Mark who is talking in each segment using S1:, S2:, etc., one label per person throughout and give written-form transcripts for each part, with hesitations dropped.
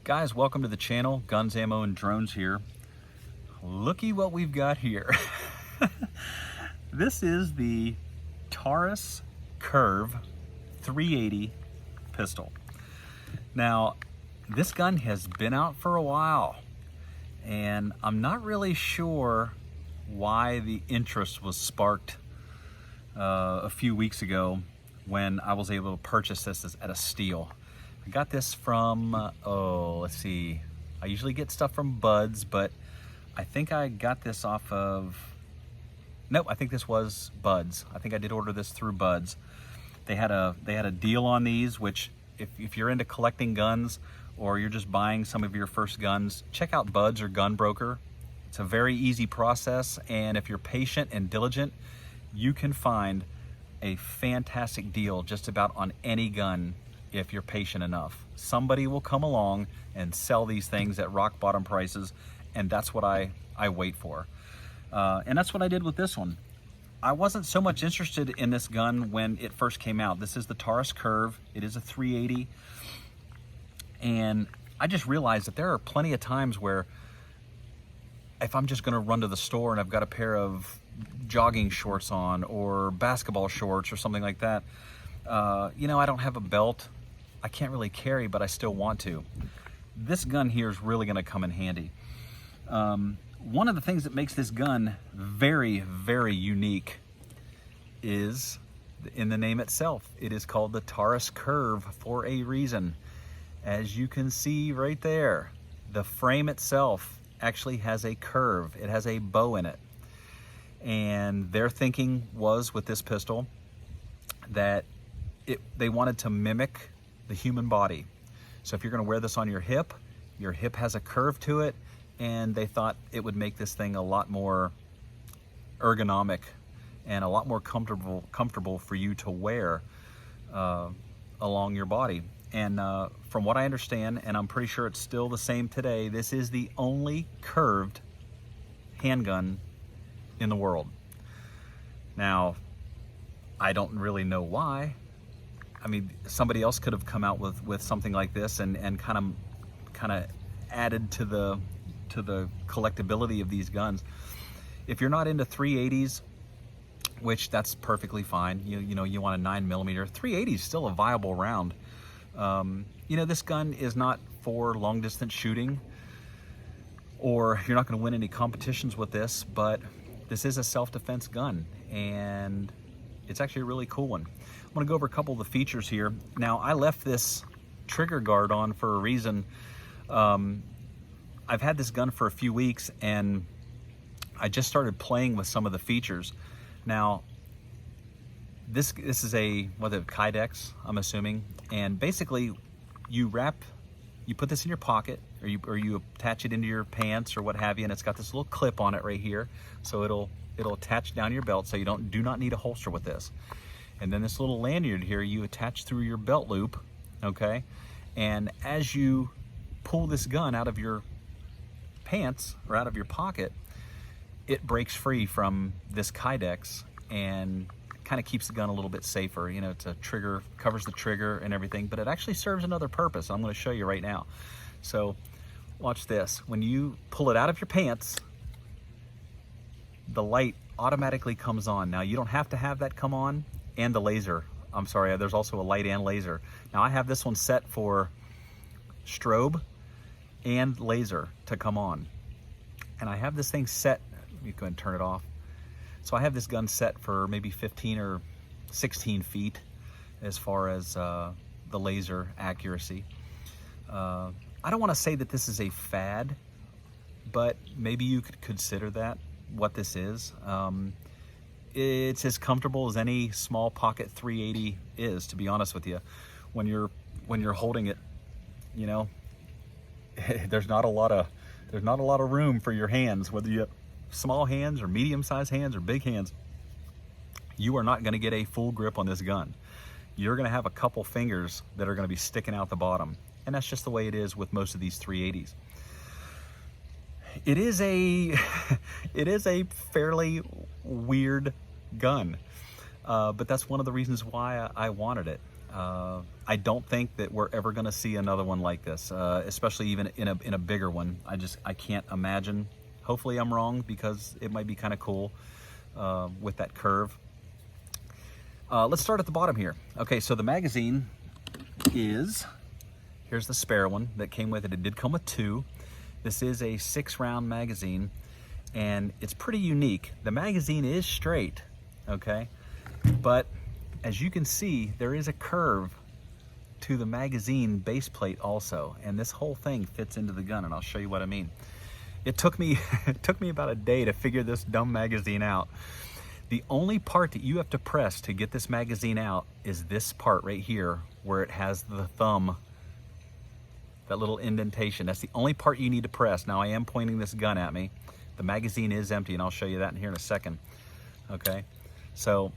S1: Guys, welcome to the channel. Guns, Ammo, and Drones here. Looky what we've got here. This is the Taurus Curve 380 pistol. Now, this gun has been out for a while, and I'm not really sure why the interest was sparked a few weeks ago when I was able to purchase this at a steal. I got this from, let's see, I usually get stuff from Buds, but I think I got this off of, nope, I think this was Buds. I think I did order this through Buds. They had a deal on these, which if you're into collecting guns or you're just buying some of your first guns, check out Buds or Gun Broker. It's a very easy process, and if you're patient and diligent, you can find a fantastic deal just about on any gun if you're patient enough. Somebody will come along and sell these things at rock bottom prices, and that's what I wait for. And that's what I did with this one. I wasn't so much interested in this gun when it first came out. This is the Taurus Curve. It is a 380. And I just realized that there are plenty of times where if I'm just gonna run to the store and I've got a pair of jogging shorts on or basketball shorts or something like that, you know, I don't have a belt, I can't really carry, but I still want to. This gun here is really gonna come in handy. One of the things that makes this gun very, very unique is in the name itself. It is called the Taurus Curve for a reason. As you can see right there, the frame itself actually has a curve. It has a bow in it. And their thinking was with this pistol that they wanted to mimic the human body. So if you're gonna wear this on your hip has a curve to it, and they thought it would make this thing a lot more ergonomic and a lot more comfortable for you to wear along your body. And from what I understand, and I'm pretty sure it's still the same today, this is the only curved handgun in the world. Now, I don't really know why. I mean, somebody else could have come out with something like this and kind of added to the collectability of these guns. If you're not into 380s, which that's perfectly fine. You know, you want a 9mm. 380 is still a viable round. You know, this gun is not for long distance shooting, or you're not going to win any competitions with this, but this is a self-defense gun, and it's actually a really cool one. I'm going to go over a couple of the features here. Now, I left this trigger guard on for a reason. I've had this gun for a few weeks, and I just started playing with some of the features. Now, this is a Kydex, I'm assuming, and basically you put this in your pocket, or you attach it into your pants or what have you, and it's got this little clip on it right here, so it'll attach down your belt, so you do not need a holster with this. And then this little lanyard here you attach through your belt loop, okay? And as you pull this gun out of your pants or out of your pocket, it breaks free from this Kydex and kind of keeps the gun a little bit safer. You know, it's a trigger, covers the trigger and everything, but it actually serves another purpose. I'm going to show you right now. So watch this. When you pull it out of your pants, the light automatically comes on. Now, you don't have to have that come on, and the laser. I'm sorry, there's also a light and laser. Now, I have this one set for strobe and laser to come on. And I have this thing set, let me go ahead and turn it off. So I have this gun set for maybe 15 or 16 feet as far as the laser accuracy. I don't want to say that this is a fad, but maybe you could consider that what this is. It's as comfortable as any small pocket 380 is, to be honest with you. When you're holding it, you know, there's not a lot of room for your hands, whether you have small hands or medium-sized hands or big hands. You are not going to get a full grip on this gun. You're going to have a couple fingers that are going to be sticking out the bottom, and that's just the way it is with most of these 380s. It is a fairly weird gun, but that's one of the reasons why I wanted it. I don't think that we're ever going to see another one like this, especially even in a bigger one. I can't imagine. Hopefully I'm wrong, because it might be kind of cool with that curve. Let's start at the bottom here. Okay, so the magazine here's the spare one that came with it. It did come with two. This is a 6-round magazine, and it's pretty unique. The magazine is straight, okay? But as you can see, there is a curve to the magazine base plate also, and this whole thing fits into the gun, and I'll show you what I mean. It took me about a day to figure this dumb magazine out. The only part that you have to press to get this magazine out is this part right here, where it has the thumb, that little indentation. That's the only part you need to press. Now I am pointing this gun at me. The magazine is empty, and I'll show you that in here in a second. Okay, so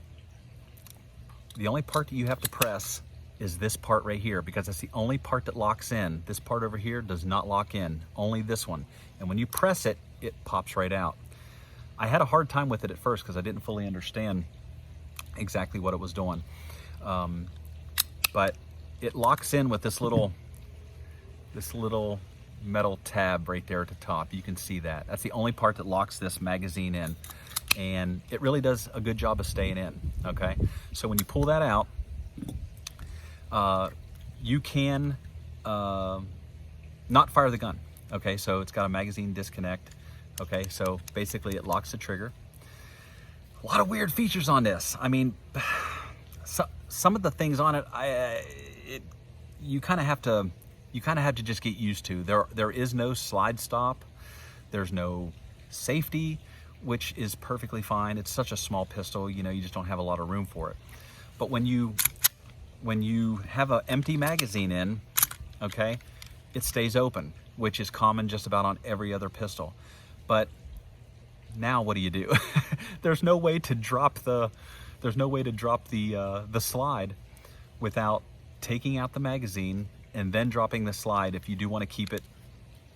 S1: the only part that you have to press is this part right here, because that's the only part that locks in. This part over here does not lock in, only this one. And when you press it, it pops right out. I had a hard time with it at first because I didn't fully understand exactly what it was doing. But it locks in with this little metal tab right there at the top. You can see that. That's the only part that locks this magazine in. And it really does a good job of staying in, okay? So when you pull that out, you can not fire the gun, okay? So it's got a magazine disconnect, okay? So basically it locks the trigger. A lot of weird features on this. I mean, some of the things on it, you kind of have to just get used to. There is no slide stop. There's no safety, which is perfectly fine. It's such a small pistol, you know, you just don't have a lot of room for it. But when you have an empty magazine in, okay, it stays open, which is common just about on every other pistol. But now what do? There's no way to drop the slide without taking out the magazine and then dropping the slide if you do want to keep it,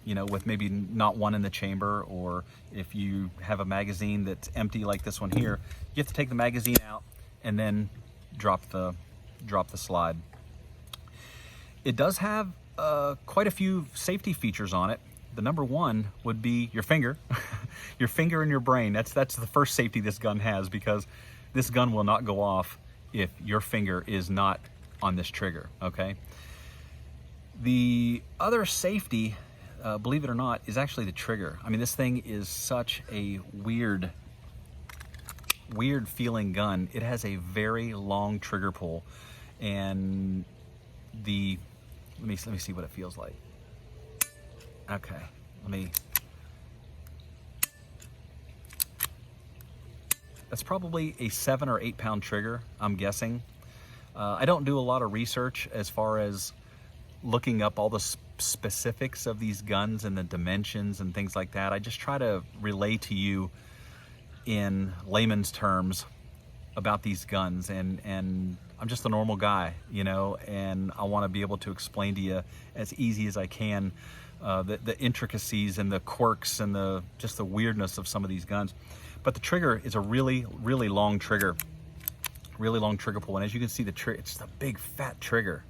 S1: you know, with maybe not one in the chamber, or if you have a magazine that's empty like this one here, you have to take the magazine out and then drop the slide. It does have quite a few safety features on it. The number one would be your finger, your finger and your brain. That's the first safety this gun has, because this gun will not go off if your finger is not on this trigger, okay? The other safety, believe it or not, is actually the trigger. I mean, this thing is such a weird feeling gun. It has a very long trigger pull, and let me see what it feels like. Okay, that's probably a 7 or 8 pound trigger, I'm guessing. I don't do a lot of research as far as looking up all the specifics of these guns and the dimensions and things like that. I just try to relay to you in layman's terms about these guns, and I'm just a normal guy, you know, and I want to be able to explain to you as easy as I can the intricacies and the quirks and just the weirdness of some of these guns. But the trigger is a really long trigger, really long trigger pull, and as you can see, it's just a big fat trigger.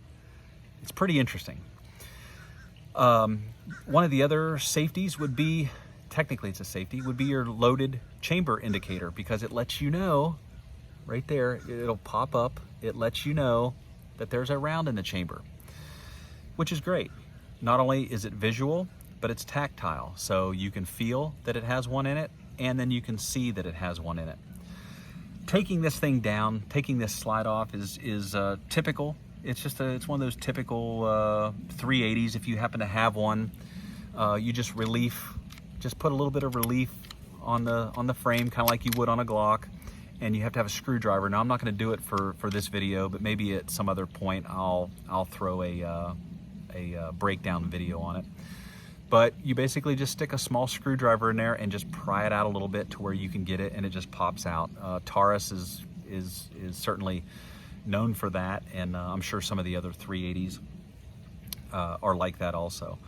S1: It's pretty interesting. One of the other safeties would be, technically it's a safety, would be your loaded chamber indicator, because it lets you know, right there, it'll pop up, it lets you know that there's a round in the chamber, which is great. Not only is it visual, but it's tactile, so you can feel that it has one in it, and then you can see that it has one in it. Taking this thing down, taking this slide off is typical. It's one of those typical 380s. If you happen to have one, you just put a little bit of relief on the frame, kind of like you would on a Glock, and you have to have a screwdriver. Now I'm not going to do it for this video, but maybe at some other point I'll throw a breakdown video on it. But you basically just stick a small screwdriver in there and just pry it out a little bit to where you can get it, and it just pops out. Taurus is certainly known for that, and I'm sure some of the other 380s are like that also.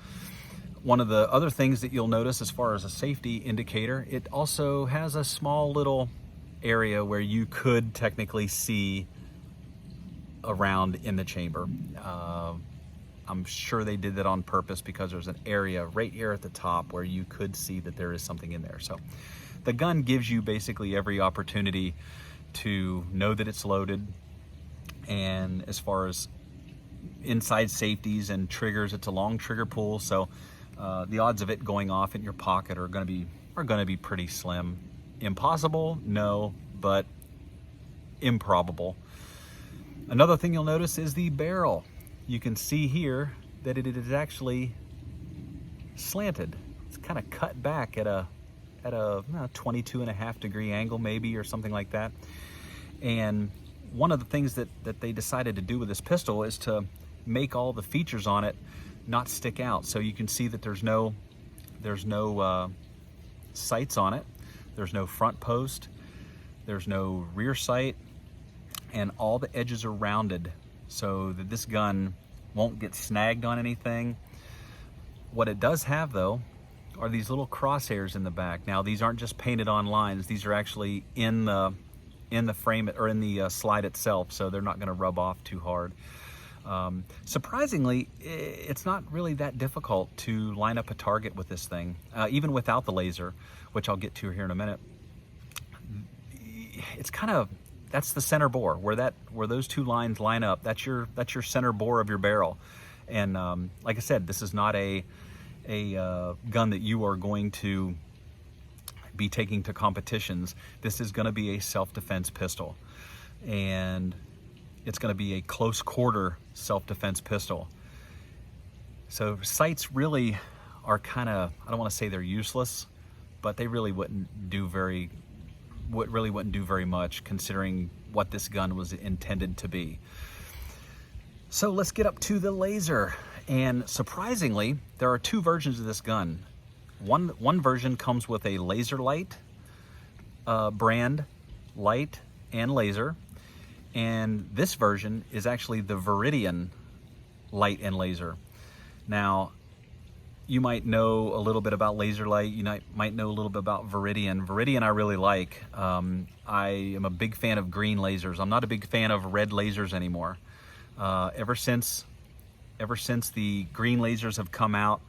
S1: One of the other things that you'll notice as far as a safety indicator, it also has a small little area where you could technically see around in the chamber. I'm sure they did that on purpose because there's an area right here at the top where you could see that there is something in there. So the gun gives you basically every opportunity to know that it's loaded. And as far as inside safeties and triggers, it's a long trigger pull, so the odds of it going off in your pocket are going to be pretty slim. Impossible? No, but improbable. Another thing you'll notice is the barrel. You can see here that it is actually slanted. It's kind of cut back at a 22.5 degree angle maybe, or something like that. And one of the things that they decided to do with this pistol is to make all the features on it not stick out. So you can see that there's no sights on it. There's no front post. There's no rear sight. And all the edges are rounded so that this gun won't get snagged on anything. What it does have though are these little crosshairs in the back. Now these aren't just painted on lines. These are actually in the frame or in the slide itself, so they're not going to rub off too hard. Surprisingly, it's not really that difficult to line up a target with this thing, even without the laser, which I'll get to here in a minute. It's kind of, that's the center bore where those two lines line up. That's your center bore of your barrel. And like I said, this is not a gun that you are going to be taking to competitions. This is going to be a self-defense pistol, and it's going to be a close quarter self-defense pistol. So sights really are kind of, I don't want to say they're useless, but they really wouldn't do very much considering what this gun was intended to be. So let's get up to the laser. And surprisingly, there are two versions of this gun. One version comes with a laser light brand, light and laser. And this version is actually the Viridian light and laser. Now, you might know a little bit about laser light. You might know a little bit about Viridian. Viridian I really like. I am a big fan of green lasers. I'm not a big fan of red lasers anymore. Ever since the green lasers have come out,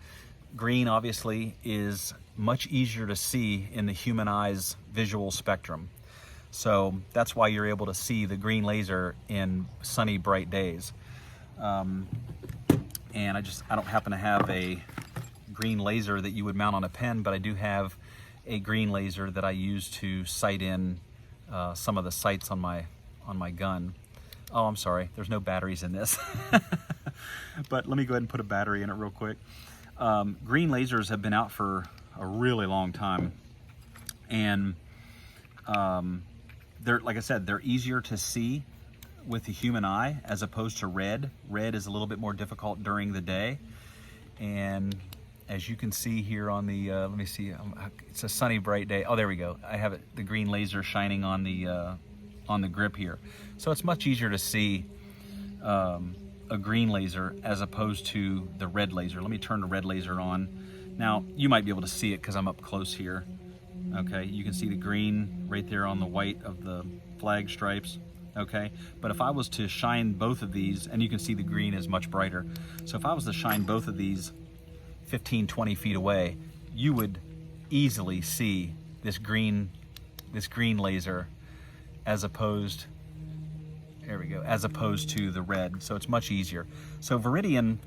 S1: green obviously is much easier to see in the human eye's visual spectrum. So that's why you're able to see the green laser in sunny, bright days. And I don't happen to have a green laser that you would mount on a pen, but I do have a green laser that I use to sight in some of the sights on my gun. Oh, I'm sorry, there's no batteries in this. But let me go ahead and put a battery in it real quick. Green lasers have been out for a really long time, and they're, like I said, they're easier to see with the human eye as opposed to red. Red is a little bit more difficult during the day, and as you can see here on the let me see, it's a sunny, bright day. Oh, there we go. I have the green laser shining on the grip here, so it's much easier to see a green laser as opposed to the red laser. Let me turn the red laser on. Now you might be able to see it because I'm up close here. Okay, you can see the green right there on the white of the flag stripes. Okay, but if I was to shine both of these, and you can see the green is much brighter, so if I was to shine both of these 15-20 feet away, you would easily see this green laser as opposed to the red. So it's much easier. So Viridian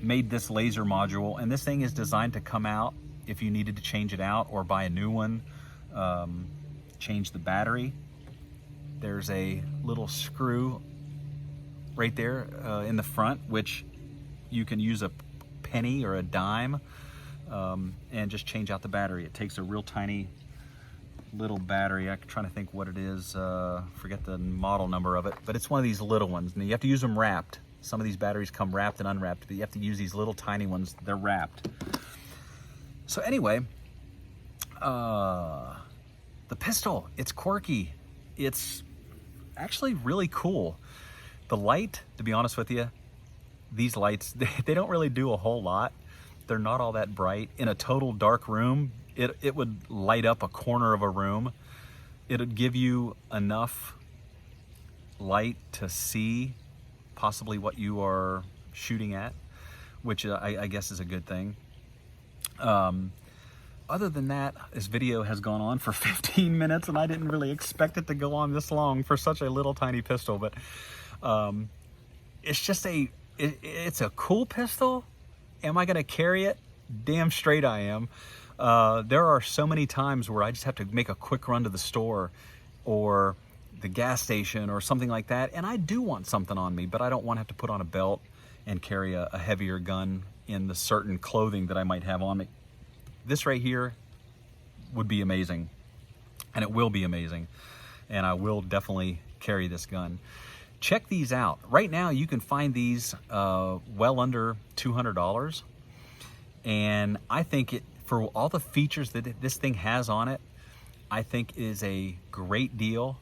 S1: made this laser module, and this thing is designed to come out if you needed to change it out or buy a new one, change the battery. There's a little screw right there in the front, which you can use a penny or a dime and just change out the battery. It takes a real tiny little battery. I'm trying to think what it is, forget the model number of it, but it's one of these little ones. Now you have to use them wrapped. Some of these batteries come wrapped and unwrapped, but you have to use these little tiny ones. They're wrapped. So anyway, the pistol, it's quirky. It's actually really cool. The light, to be honest with you, these lights, they don't really do a whole lot. They're not all that bright. In a total dark room, it would light up a corner of a room. It would give you enough light to see possibly what you are shooting at, which I guess is a good thing. Other than that, this video has gone on for 15 minutes, and I didn't really expect it to go on this long for such a little tiny pistol, but it's just it's a cool pistol. Am I gonna carry it? Damn straight I am. There are so many times where I just have to make a quick run to the store or the gas station or something like that, and I do want something on me, but I don't want to have to put on a belt and carry a heavier gun in the certain clothing that I might have on me. This right here would be amazing, and it will be amazing, and I will definitely carry this gun. Check these out. Right now you can find these well under $200, and I think for all the features that this thing has on it, I think is a great deal.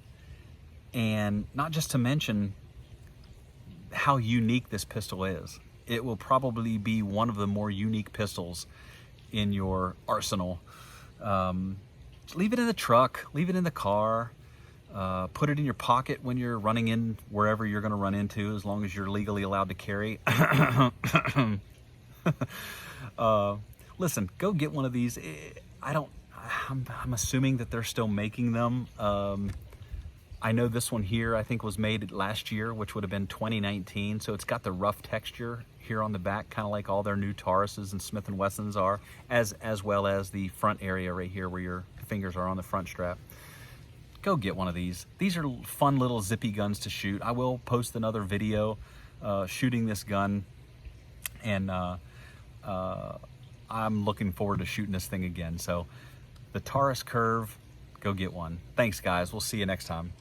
S1: And not just to mention how unique this pistol is. It will probably be one of the more unique pistols in your arsenal. Leave it in the truck, leave it in the car, put it in your pocket when you're running in wherever you're gonna run into, as long as you're legally allowed to carry. Listen, go get one of these. I'm assuming that they're still making them. I know this one here, I think was made last year, which would have been 2019. So it's got the rough texture here on the back, kind of like all their new Tauruses and Smith & Wessons are, as well as the front area right here where your fingers are on the front strap. Go get one of these. These are fun little zippy guns to shoot. I will post another video shooting this gun, and I'm looking forward to shooting this thing again. So the Taurus Curve, go get one. Thanks guys, we'll see you next time.